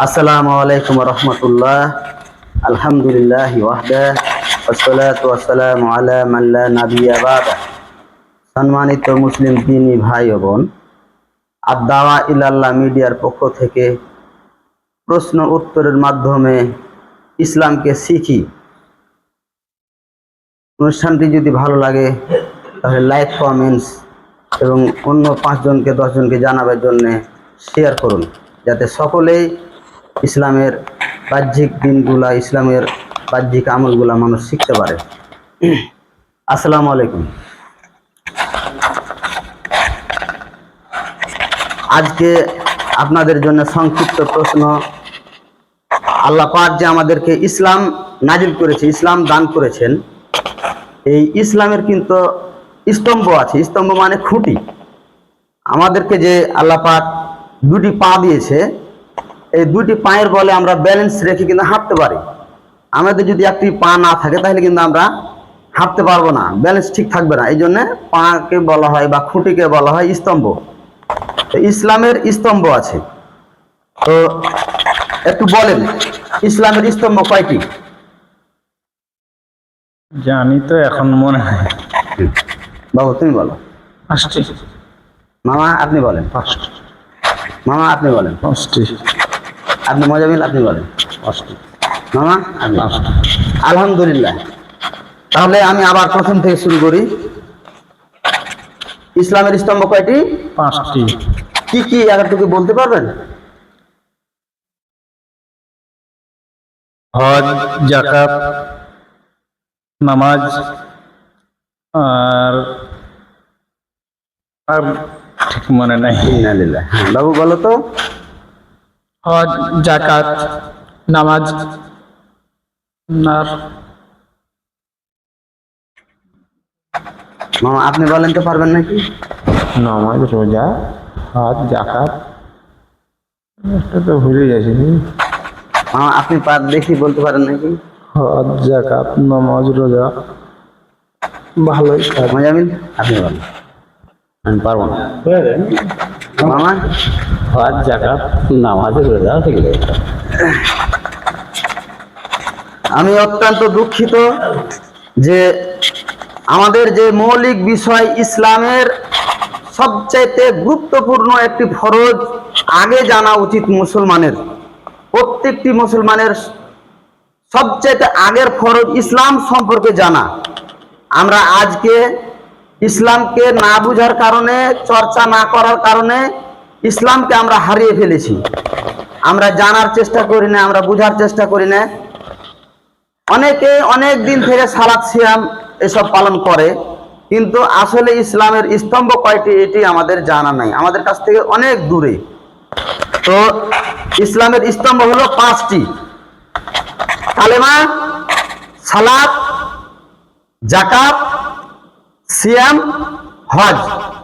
আসসালামু আলাইকুম রহমতুল্লাহ। আলহামদুলিল্লাহ ওয়াহদা ওয়াসসালাতু ওয়াসসালামু আলা মান লা নাবিয়্যা বা'দা। সম্মানিত মুসলিম দিনী ভাই ও বোন, আদ-দাওয়া ইলাল্লাহ মিডিয়ার পক্ষ থেকে প্রশ্ন উত্তরের মাধ্যমে ইসলামকে শিখি অনুষ্ঠানটি যদি ভালো লাগে তাহলে লাইক, কমেন্টস এবং অন্য 5 জনকে 10 জনকে জানাবার জন্য শেয়ার করুন, যাতে সকলেই ইসলামের বাহ্যিক দিনগুলা, ইসলামের বাহ্যিক আমলগুলা মানুষ শিখতে পারে। আসসালামু আলাইকুম। আজকে আপনাদের জন্য সংক্ষিপ্ত প্রশ্ন। আল্লাহ পাক যে আমাদেরকে ইসলাম নাজিল করেছে, ইসলাম দান করেছেন, এই ইসলামের কিন্তু স্তম্ভ আছে। স্তম্ভ মানে খুঁটি। আমাদেরকে যে আল্লাহ পাক 2টি পা দিয়েছে, এই 2টি পায়ের বলে আমরা ব্যালেন্স রেখে কিন্তু হাঁটতে পারি। আমাদের যদি একটি পা না থাকে তাহলে কিন্তু আমরা হাঁটতে পারবো না, ব্যালেন্স ঠিক থাকবে না। এই জন্য পাকে বলা হয় বা খুঁটিকে বলা হয় স্তম্ভ। ইসলামের স্তম্ভ আছে, তো একটু বলেন ইসলামের স্তম্ভ কয়টি? জানি তো, এখন মনে হয় বাবু তুমি বলো। 5টি। মামা আপনি বলেন। 5টি। মামা আপনি বলেন। 5টি। আপনি মজামিল আপনি বলেন। 5টি। মামা আপনি। 5টি। আলহামদুলিল্লাহ। তাহলে আমি আবার প্রথম থেকে শুরু করি। ইসলামের স্তম্ভ কয়টি? 5টি। কি কি একটু বলতে পারবেন? হজ, যাকাত, নামাজ, আর আর ঠিক মনে নাই। ইন্নালিল্লাহ। বাবু বলো তো। হজ, যাকাত, নামাজ, আর মামা আপনি বলেন তো, পারবেন নাকি? নামাজ, রোজা, হজ, যাকাত, একটা তো ভুলে গেছি। মামা আপনি দেখি বলতে পারেন নাকি? হজ, যাকাত, নামাজ, রোজা। ভালোই কাজ। মজামিল আপনি বলেন। আমি পারবো না। মামা হজ, যাকাত, নামাজ, রোজা ঠিক আছে। আমি অত্যন্ত দুঃখিত যে আমাদের যে মৌলিক বিষয় ইসলামের সবচাইতে গুরুত্বপূর্ণ একটি ফরজ আগে জানা উচিত মুসলমানের। প্রত্যেকটি মুসলমানের সবচাইতে আগের ফরজ ইসলাম সম্পর্কে জানা। আমরা আজকে ইসলামকে না বুঝার কারণে, চর্চা না করার কারণে ইসলামকে আমরা হারিয়ে ফেলেছি। আমরা জানার চেষ্টা করি না, আমরা বুঝার চেষ্টা করি না। অনেকে অনেক দিন থেকে সালাত, সিয়াম এসব পালন করে, কিন্তু আসলে ইসলামের স্তম্ভ কয়টি এটি আমাদের জানা নাই, আমাদের কাছ থেকে অনেক দূরে। তো ইসলামের স্তম্ভ হলো 5টি: কালেমা, সালাত, যাকাত, সিয়াম, হজ।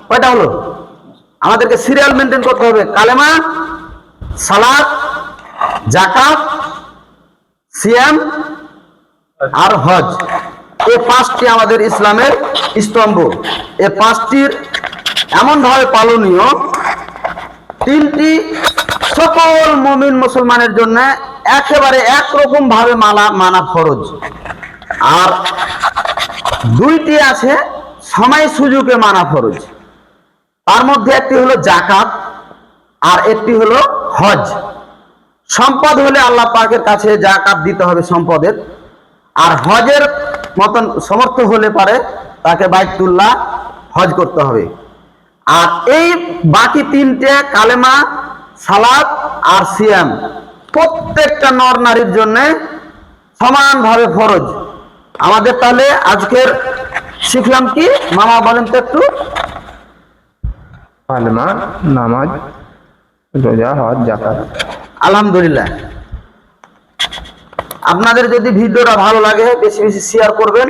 কয়টা হলো? আমাদেরকে সিরিয়াল মেনটেন করতে হবে। কালেমা, সালাত, যাকাত, সিয়াম আর হজ। এই 5টি আমাদের ইসলামের স্তম্ভ। এই 5টির এমন ভাবে পালনীয়, 3টি সকল মুমিন মুসলমানের জন্য একেবারে একরকম ভাবে মানা ফরজ, আর 2টি আছে সময় সুযোগে মানা ফরজ। তার মধ্যে একটি হলো যাকাত আর একটি হলো হজ। সম্পদ হলে আল্লাহ পাকের কাছে যাকাত দিতে হবে সম্পদের, আর হজের মতন সমর্থ হলে পারে তাকে বাইতুল্লাহ হজ করতে হবে। আর এই বাকি 3টে কালেমা, সালাত আর সিয়াম প্রত্যেকটা নর নারীর জন্য সমানভাবে ফরজ আমাদের। তাহলে আজকের শিখলাম কি? মামা বলেন তো একটু। কালেমা, নামাজ, রোজা, হজ, যাকাত। আলহামদুলিল্লাহ। আপনাদের যদি ভিডিওটা ভালো লাগে বেশি বেশি শেয়ার করবেন,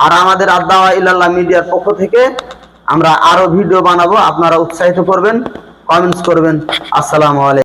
আর আমাদের আদ-দাওয়া ইলাল্লাহ মিডিয়ার পক্ষ থেকে আমরা আরো ভিডিও বানাবো, আপনারা উৎসাহিত করবেন, কমেন্টস করবেন। আসসালামু আলাইকুম।